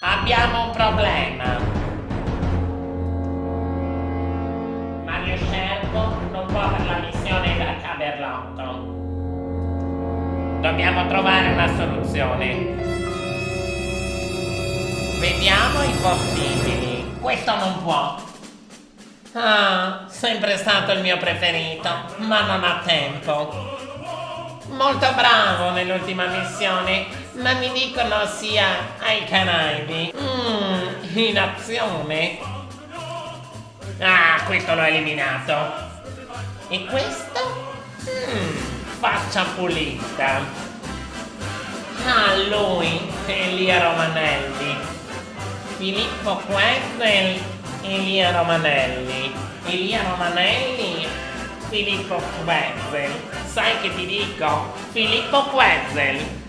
Abbiamo un problema. Mario Scerbo non può per la missione da Camerlotto. Dobbiamo trovare una soluzione. Vediamo i possibili. Questo non può. Ah, sempre stato il mio preferito, ma non ha tempo. Molto bravo nell'ultima missione, ma mi dicono sia ai Caraibi. In azione. Ah, questo l'ho eliminato. E questo? Faccia pulita. Ah, lui, Elia Romanelli. Filippo Quezzel, Elia Romanelli. Elia Romanelli, Filippo Quezzel. Sai che ti dico? Filippo Quezzel.